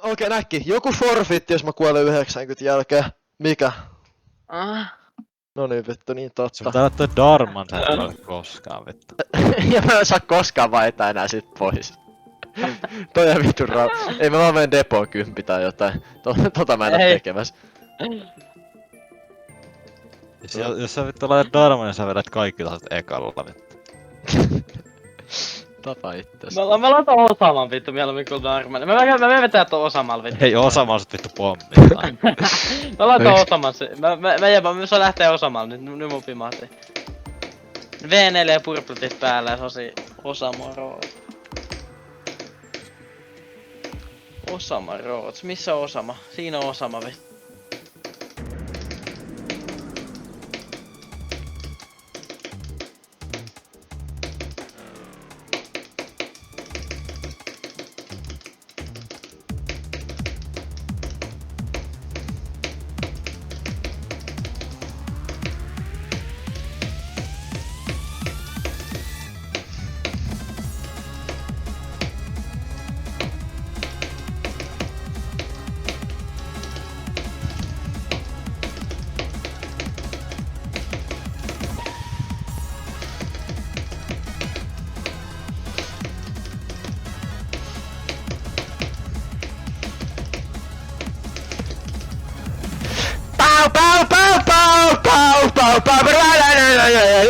Okei, näkki. Joku forfitti, jos mä kuolen 90 jälkeen. Mikä? No niin, vittu, niin Se totta. pitää laittaa Darman, sä et ole koskaan vittu. Ja mä en saa koskaan vaihtaa enää sit pois. Toi on vittu Ei mä vaan menen depoon 10 tai jotain. Tota mä en oo Ei. tekemässä. Jos sä vittu laitat Darman, niin sä vedät kaikki tasoit ekalla vittu. Tapa itses. Mä laitan Osaman vittu mieluummin kuin Darman. Mä vetää tuon Osamal vittu. Hei, Osama on sit vittu pommi. Mä laitan Osaman se. Se lähtee Osamal nyt mun pimahti. V4 ja purplutit päällä ja sosi Osama Rhodes. Osama Rhodes. Missä on Osama? Siinä on Osama vittu. Pau pau pau pau pau pau pau pau